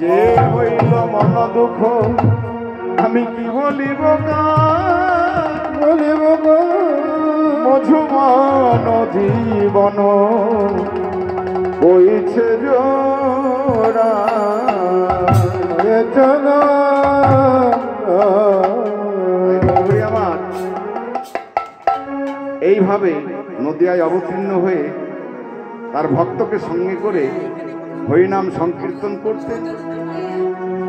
যে হইল মন দুঃখ আমি কি বলিব বলিব মধুমন জীবন বইছে জোড়া আমার এইভাবে নদিয়ায় অবতীর্ণ হয়ে তার ভক্তকে সঙ্গে করে হরিনাম সংকীর্তন করতেন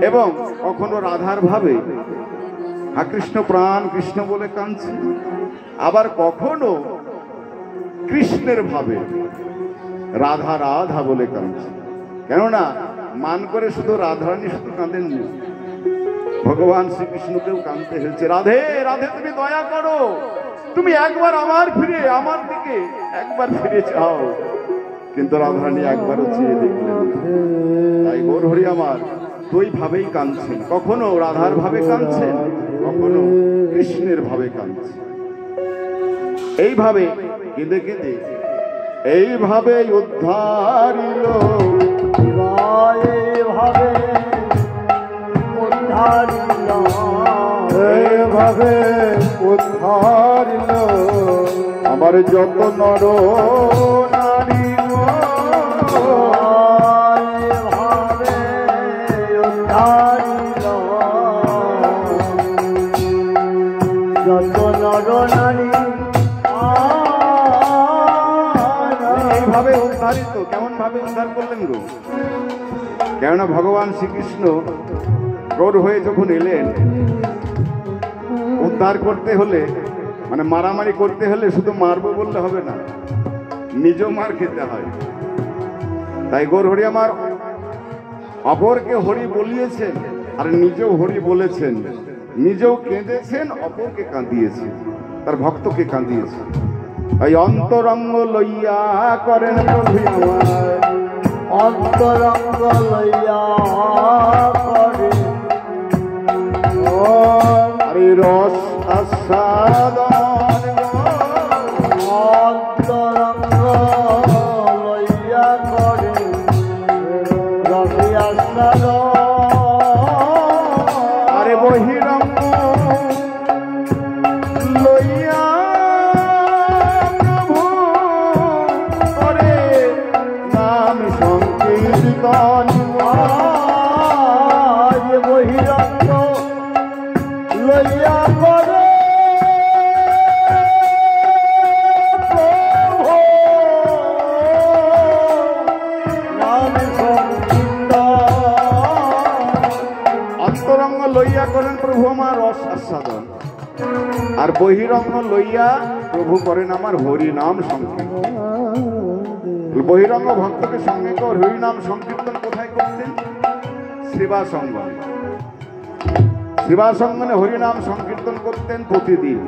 এবং কখনো রাধার ভাবে কৃষ্ণ প্রাণ কৃষ্ণ বলে কাঁদছে, আবার কখনো কৃষ্ণের ভাবে রাধা রাধা বলে কাঁদছে। কেননা মান করে শুধু রাধারানী শুধু কাঁদেননি, ভগবান শ্রীকৃষ্ণকেও কাঁদতে হয়েছে। রাধে রাধে তুমি দয়া করো, তুমি একবার আমার দিকে একবার ফিরে চাও। কিন্তু রাধারানী একবারও চেয়ে দেখলেন। তাই গৌর হরি আমার দুই ভাবেই কাঁদছেন, কখনো রাধার ভাবে কাঁদছেন, কখনো কৃষ্ণের ভাবে কাঁদছেন। এইভাবে কেঁদে কেঁদে এইভাবে উদ্ধারিল, এইভাবে উদ্ধারিল, এইভাবে উদ্ধারিল আমার যত নর নারী। এইভাবে উদ্ধারিল যত নর নারী। এইভাবে উদ্ধারিত, কেমন ভাবে উদ্ধার করলেন গো? কেননা ভগবান শ্রীকৃষ্ণ গৌর হয়ে যখন এলেন, উদ্ধার করতে হলে মানে মারামারি করতে হলে শুধু মারবো বললে হবে না, নিজেও মার খেতে হয়। তাই গৌর হরি আমার অপরকে হরি বলিয়েছেন আর নিজেও হরি বলেছেন, নিজেও কেঁদেছেন, অপরকে কাঁদিয়েছেন, তার ভক্তকে কাঁদিয়েছেন। এই অন্তরঙ্গ লইয়া করেন প্রভু আমার, অন্তরঙ্গ লইয়া করে আরে রস আস্বাদন, অন্তরঙ্গ লইয়া করে রবি আস্বাদন। আরে বহিরঙ্গ লইয়া প্রভু করে নাম সংকীর্তন। বহিরঙ্গ লইয়া করে অন্তরঙ্গ লইয়া করেন প্রভু আমার রস আস্বাদন, আর বহিরঙ্গ লইয়া প্রভু করেন আমার হরি নাম সংকীর্তন। বহিরঙ্গ ভক্তকে সঙ্গে করে হরি নাম সংকীর্তন কোথায় করতেন? সেবাসঙ্গনে। সেবাসঙ্গনে হরিনাম সংকীর্তন করতেন প্রতিদিন।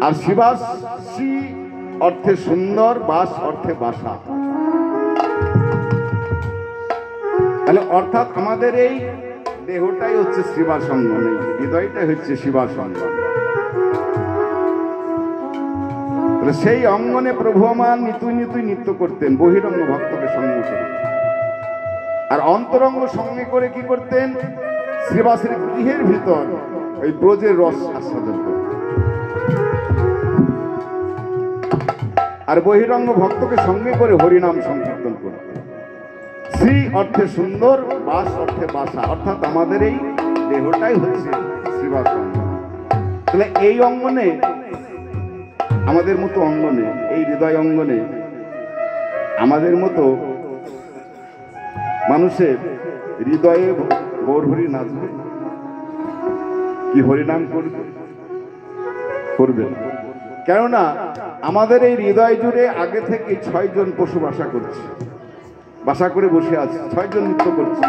আর শিবাসী অর্থে সুন্দর, বাস অর্থে বাসা। তাহলে অর্থাৎ আমাদের এই দেহটাই হচ্ছে শিবাসঙ্গন, এই হৃদয়টাই হচ্ছে শিবাসঙ্গন। তাহলে সেই অঙ্গনে প্রভু আমার নিতুই নিতুই নৃত্য করতেন, বহিরঙ্গ ভক্তকে সঙ্গে করে। আর অন্তরঙ্গ সঙ্গে করে কি করতেন? শ্রীবাসের গৃহের ভিতর ওই ব্রজের রস আস্বাদন করতেন। আর বহিরঙ্গ ভক্তকে সঙ্গে করে হরিনাম সংকীর্তন করতেন। শ্রী অর্থে সুন্দর, বাস অর্থে বাসা, অর্থাৎ আমাদের এই দেহটাই হচ্ছে শ্রীবাস অঙ্গ। তাহলে এই অঙ্গনে, আমাদের মতো অঙ্গনে, এই হৃদয় অঙ্গনে আমাদের মতো মানুষের হৃদয়ে গৌর হরি নাচবে কি হরিনাম করবে? করবে না। কেননা আমাদের এই হৃদয় জুড়ে আগে থেকে 6 জন পশু বাসা করছে, বাসা করে বসে আছে, 6 জন নৃত্য করছে।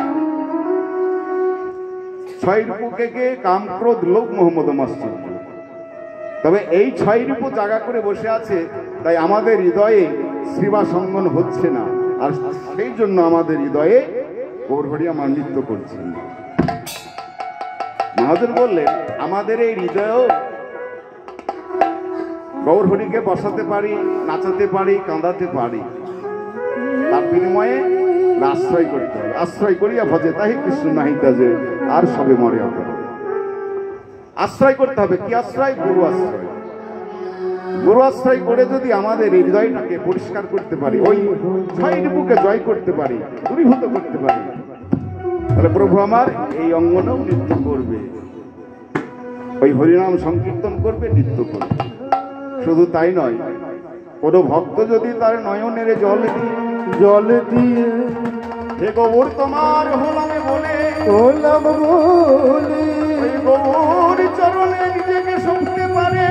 6 রূপকে কাম ক্রোধ লোভ মোহাম্মদ মাসুদ। তবে এই 6 রূপ জায়গা করে বসে আছে, তাই আমাদের হৃদয়ে শ্রীবাসঙ্গন হচ্ছে না। আর সেই জন্য আমাদের হৃদয়ে গৌর হরি আমার নৃত্য করছেন। মহাজন বললেন আমাদের এই হৃদয়েও গৌর হরিকে বসাতে পারি, নাচাতে পারি, কাঁদাতে পারি, তার বিনিময়ে আশ্রয় করতে হবে। আশ্রয় করিয়া ভজে তাহি কৃষ্ণ নাহিতা যে আর সবে মরে অপর। আশ্রয় করতে হবে। কি আশ্রয়? গুরু আশ্রয়। গুরু আশ্রয় করে যদি আমাদের হৃদয়টাকে পরিষ্কার করতে পারি, ওই ছয়টুকুকে জয় করতে পারি, দূরীভূত করতে পারি, তাহলে প্রভু আমার এই অঙ্গনেও নৃত্য করবে, ওই হরিনাম সংকীর্তন করবে, নৃত্য করবে। শুধু তাই নয়, কোন ভক্ত যদি তার নয়নের জল দিয়ে হে গৌর তোমার হলাম বলে ওই গৌর চরণে নিজেকে সঁপতে পারে,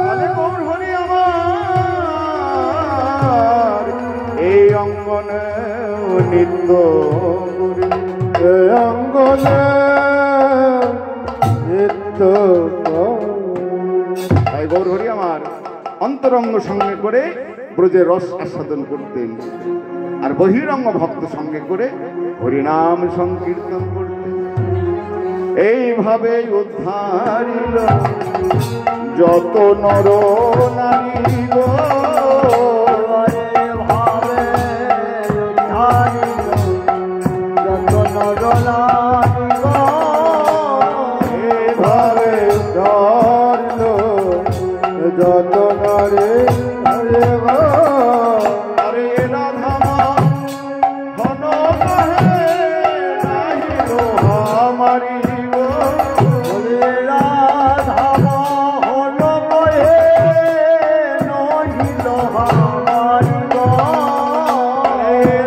তাহলে গৌর হরি আমার এই অঙ্গনে নৃত্য করবে, অঙ্গনে নৃত্য। তাই গৌর হরি আমার অন্তরঙ্গ সঙ্গে করে ব্রজের রস আস্বাদন করতেন, আর বহিরঙ্গ ভক্ত সঙ্গে করে হরিনাম সংকীর্তন করতেন। এইভাবে উদ্ধারিল যত নর নারী গো, যত নর নারী গো, এইভাবে উদ্ধারিল যত নারী গো। আরে রাধা ঘন কহে নাহিল আমারি গো, রাধা মোহন কহে নহিল আমারি গো,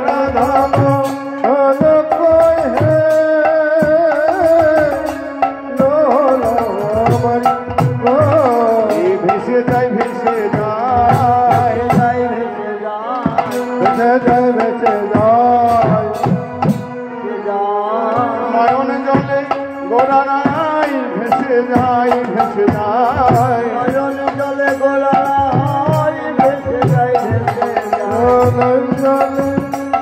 রাধা ঘন কহে নহিল আমারি গো। এই ভেসে যায় ভেসে যায় যাই ভেসে যায়, ভেসে যায় ভেসে যায়, নয়ন জলে গোড়া নাই ভেসে যায় ভেসে যায়, নয়ন জলে গোড়ায় ভেসে যায়, ভেসে যায়, নয়ন জলে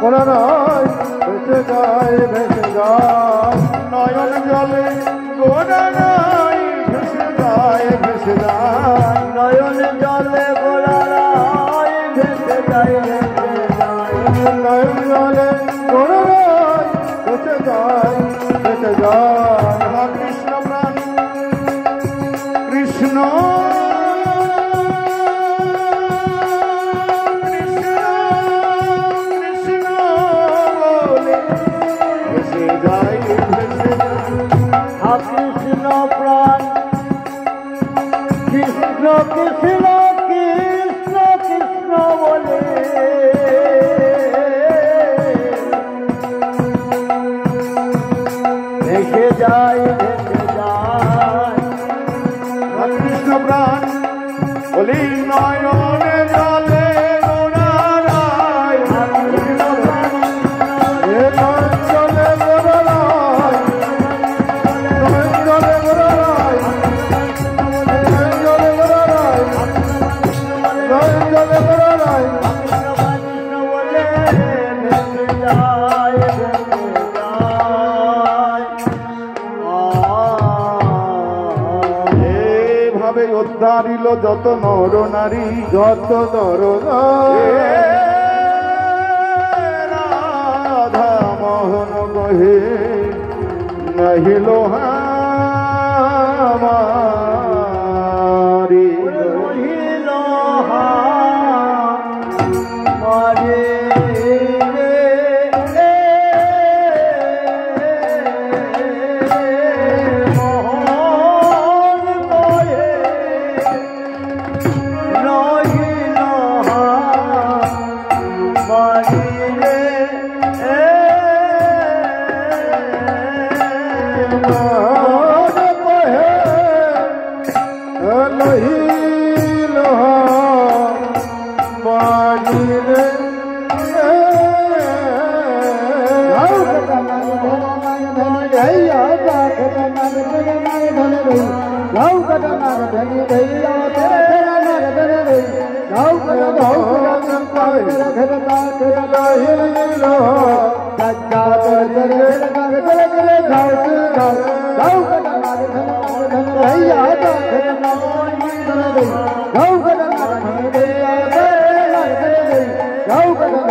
গোড়া নাই ভেসে যায় ভেসে যায়, নয়ন জলে গোড়া নাই ভেসে যায় ভেসে যায়, নয়ন জলে গোড়ায় ভেসে যায়, ভেসে যায়, নয়ন জলে গোড়া নাই ভেসে যায় ভেসে যায়। হা কৃষ্ণ প্রাণ কৃষ্ণ কৃষ্ণ কৃষ্ণ বলে ভেসে যায় ভেসে যায়। হা কৃষ্ণ প্রাণ কৃষ্ণ কৃষ্ণ কৃষ্ণ কৃষ্ণ বলে ভেসে যায়, ভেসে যায়, হা কৃষ্ণ প্রাণ বলি নয়নে জলে গোড়া নাই, হা কৃষ্ণ প্রাণ এ নয়ন জলে গোড়া নাই, নয়ন জলে গোড়া নাই, নয়ন জলে গোড়া নাই, নয়ন জলে গোড়া নাই। কৃষ্ণ বলে ভেসে যায়, ভেসে যায়। এইভাবে উদ্ধারিল যত নর নারী, যত নর নারী, রাধা মোহন কহে নাহিল আমারি গো। রহিল মারে মোহন কহে রহিল মারে মোহন কহে নাহিল আমারি রে। Go,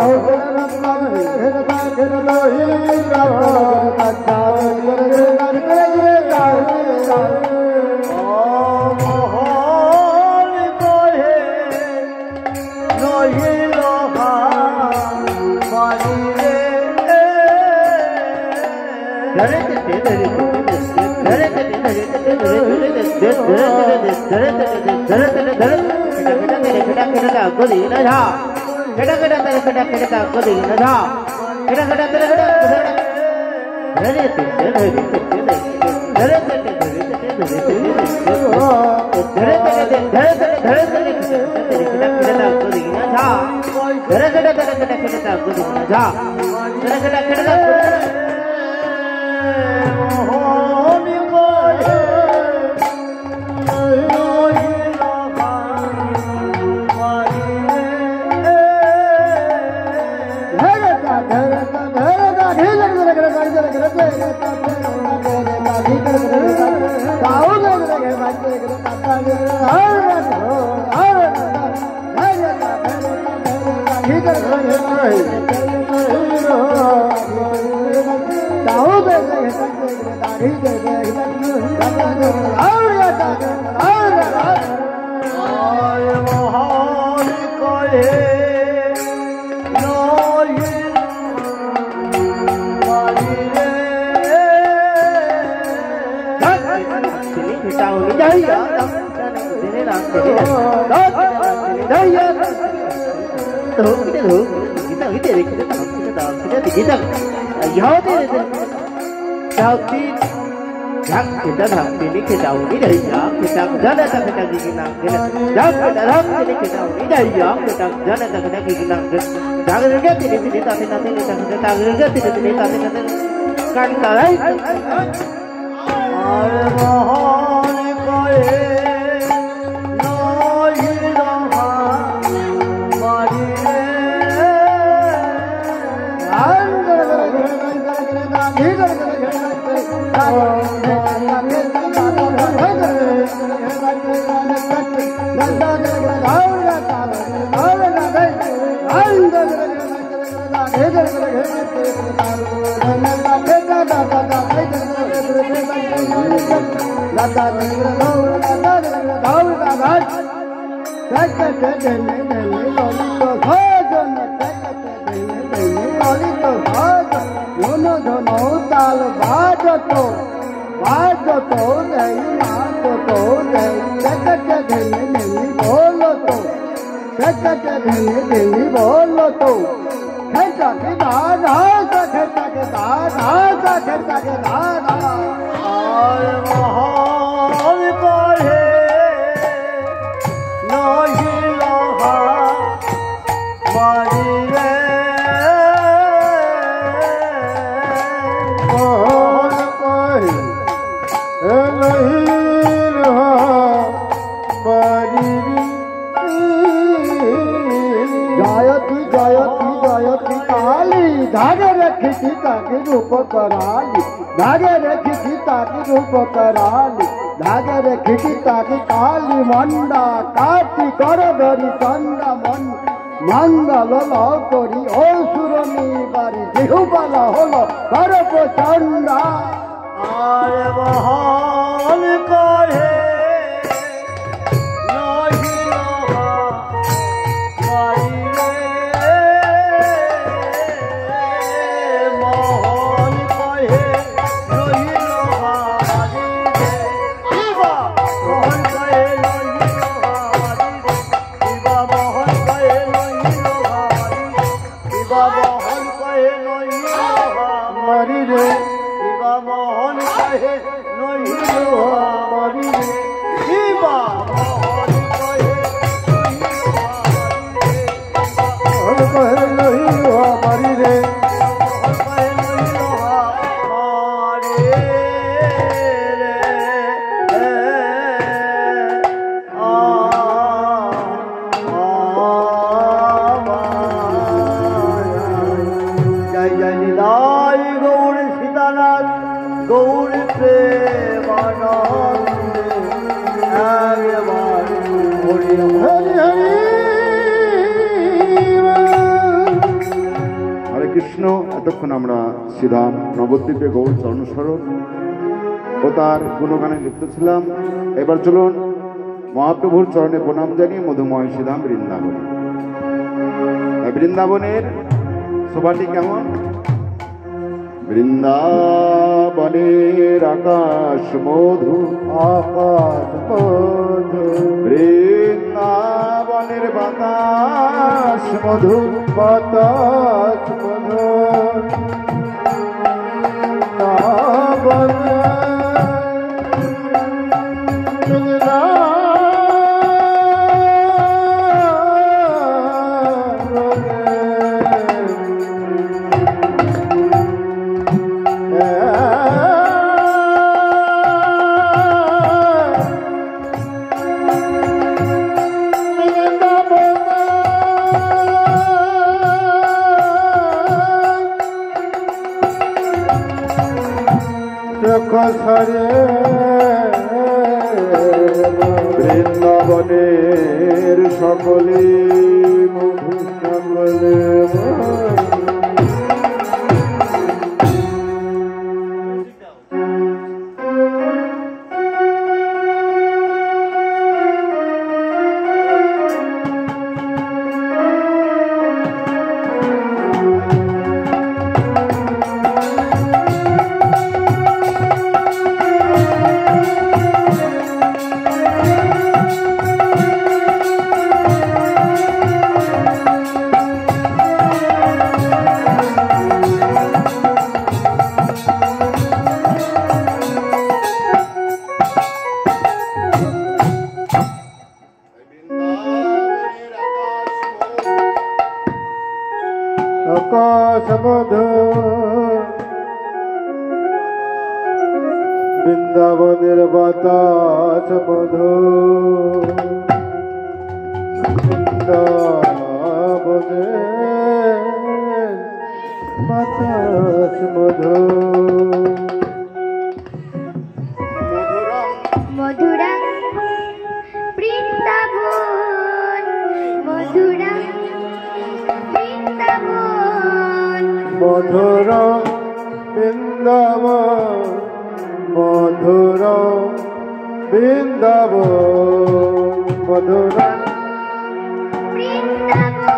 मोहन कहे नहीं এতক্ষণ আমরা শ্রীধাম নবদ্বীপে গৌর চরণস্মরণ ও তার গুণগানে লিপ্ত ছিলাম। এবার চলুন মহাপ্রভুর চরণে প্রণাম জানিয়ে মধুময় শ্রীধাম বৃন্দাবন। বৃন্দাবনের শোভাটি কেমন? বৃন্দাবনের আকাশ মধু, আকাশ মধু, বৃন্দাবনের বাতাস মধু, বাতাস মধু, বৃন্দাবনের সকলে মধু, সকলে আকাশ মধু, বৃন্দাবনের বাতাস মধু, বৃন্দাবনের বাতাস মধু, মধুরা বৃন্দাবন, মধুরা বৃন্দাবন, মধুর বৃন্দাবন, মধুর বৃন্দাবন, মধুর Karuna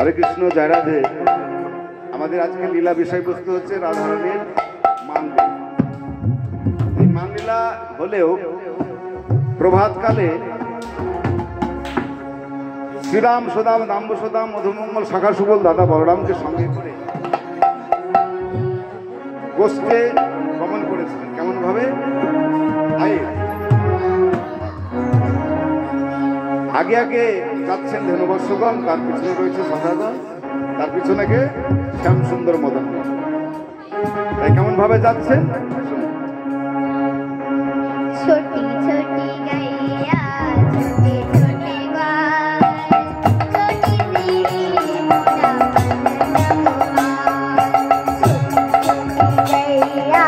হরে কৃষ্ণ, জয় রাধে। আমাদের আজকে লীলা বিষয়বস্তু হচ্ছে রাধারানীর মানলীলা। এই মানলীলা হলেও প্রভাতকালে শ্রীরাম সুদাম দাম্ব সুদাম মধুমঙ্গল শাখা সুবল দাদা বলরামকে সঙ্গে করে গোষ্ঠে গমন করেছিলেন। কেমন ভাবে? আগে আগে যাচ্ছেন ধেনুবর্ষগণ, তার পিছনে রয়েছে সদাগণ, তার পিছনে কে? শ্যাম সুন্দর মদন। তাই কেমন ভাবে যাচ্ছেন? ছোটি ছোটি গাইয়া ছোটে ছোটে গায়, ছোটি सी मोरा मदन कुमार। ছোটি ছোটি গাইয়া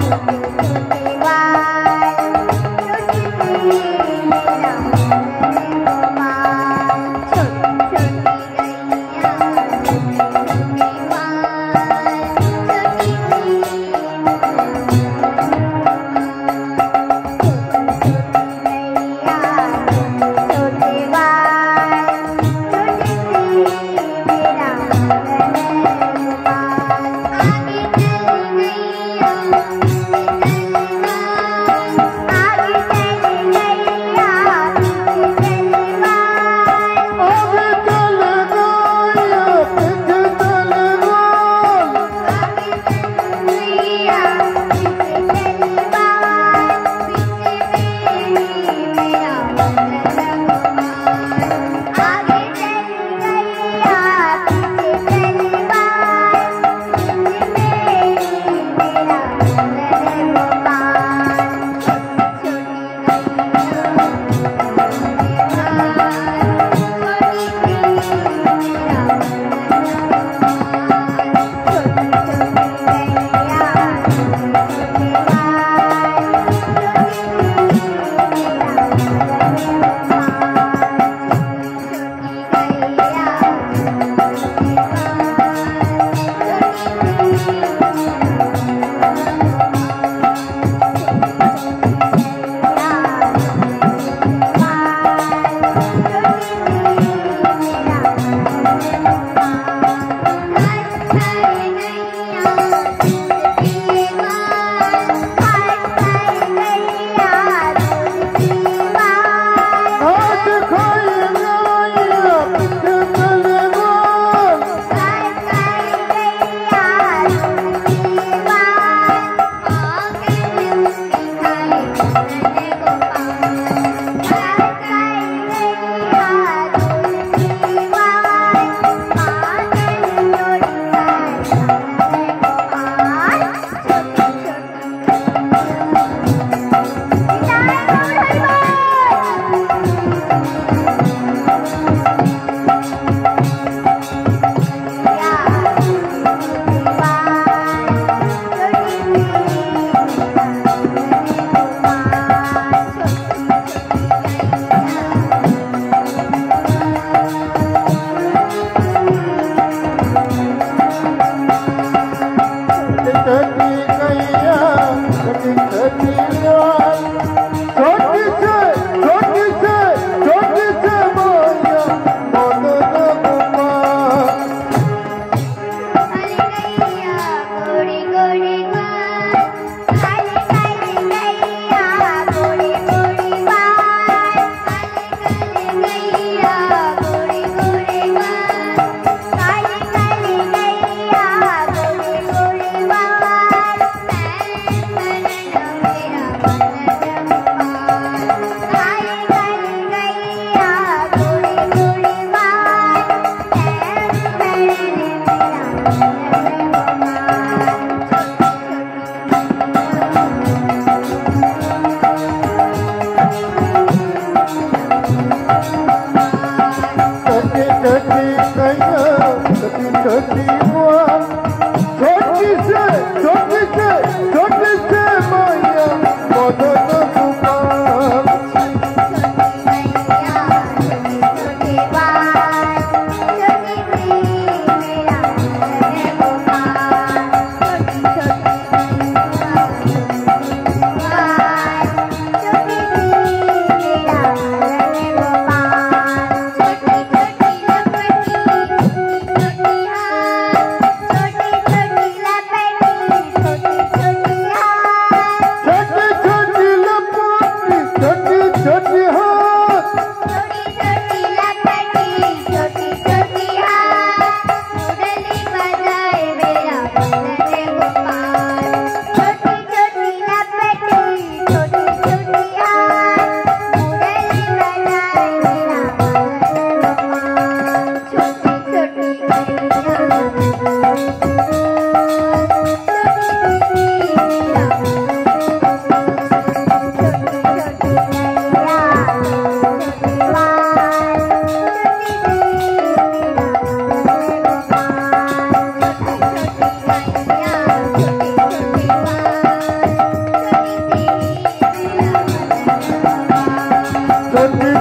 ছোটে ছোটে গায়, ছোটি सी मोरा मदन कुमार। ছোটি ছোটি গাইয়া ছোটে ছোটে গায়, ছোটি सी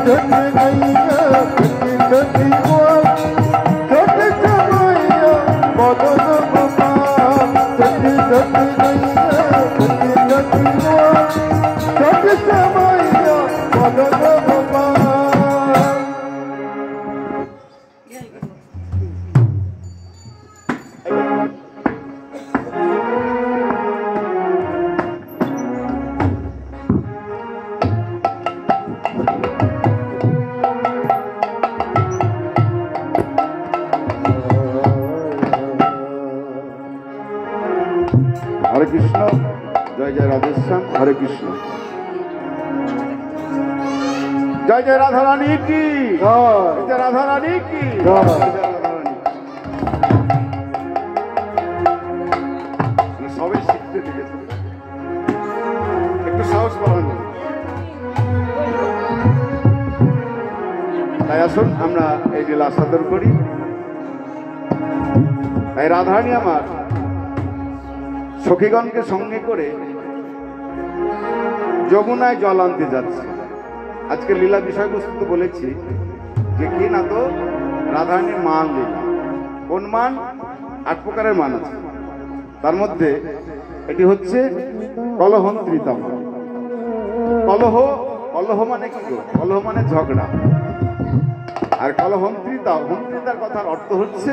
छोटी गैया छोटी छोटी गोल छोटे चमैया मदन गोपाल छोटी छोटी गैया छोटी छोटी गोल छोटे चमैया मदन गोपाल हरे कृष्ण जय जय राधेश्याम हरे कृष्ण जय जय राधा रानी की जय राधा रानी की जय राधा रानी সবাই শিখতে দেখেছে একটু সাহস বাড়ানো তাই আসুন আমরা এই লীলা আস্বাদন করি তাই রাধারানী আমার সখীগণকে সঙ্গে করে যমুনায় জল আনতে যাচ্ছে। আজকে লীলা বিষয়বস্তু বলেছি যে কি না তো রাধারানীর মান লীলা। কোন মান? 8 প্রকারের মান আছে, তার মধ্যে এটি হচ্ছে কলহন্ত্রিতা। কলহ কলহ মানে কি? কলহ মানে ঝগড়া। আর হন্ত্রিতার কথার অর্থ হচ্ছে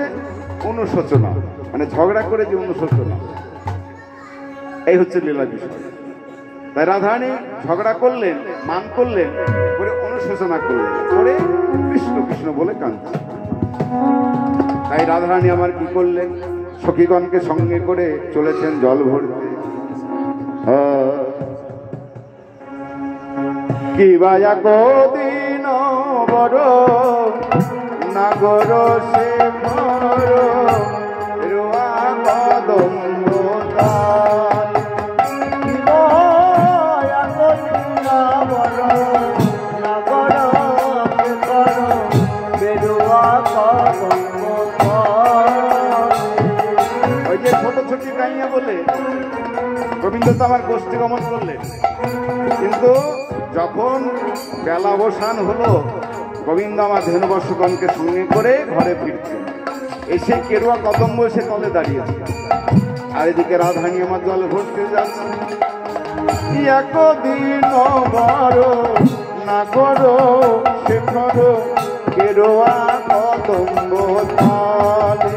অনুশোচনা, মানে ঝগড়া করে যে অনুশোচনা, এই হচ্ছে লীলা বিষয়। তাই রাধারানী ঝগড়া করলেন, মান করলেন, করে অনুশোচনা করলেন, করে কৃষ্ণ কৃষ্ণ বলে কাঁদছে। তাই রাধারানী আমার কি করলেন? সখীগণকে সঙ্গে করে চলেছেন জল ভরতে। কি বায়া কদিন বড় নাগর সে মর রোয়া কদম্ব তাল। কি বায়া কদিন বড় নাগর সে মর বেরোয়া কদম্ব তাল। ওই যে ছোট ছোট গাইয়া বলে গোবিন্দ তো আমার গোষ্ঠী গমন করলেন, কিন্তু যখন বেলা অবসান হলো গোবিন্দ আমার ধেনুবর্ষগণকে সঙ্গে করে ঘরে ফিরছেন। এসে কেরুয়া কদম্ব এসে তলে দাঁড়িয়েছে, আর এদিকে রাধারানী আমার জল ভরতে যাচ্ছে। একদিন বড় নাগর শেখর কেরুয়া কদম্ব তালে।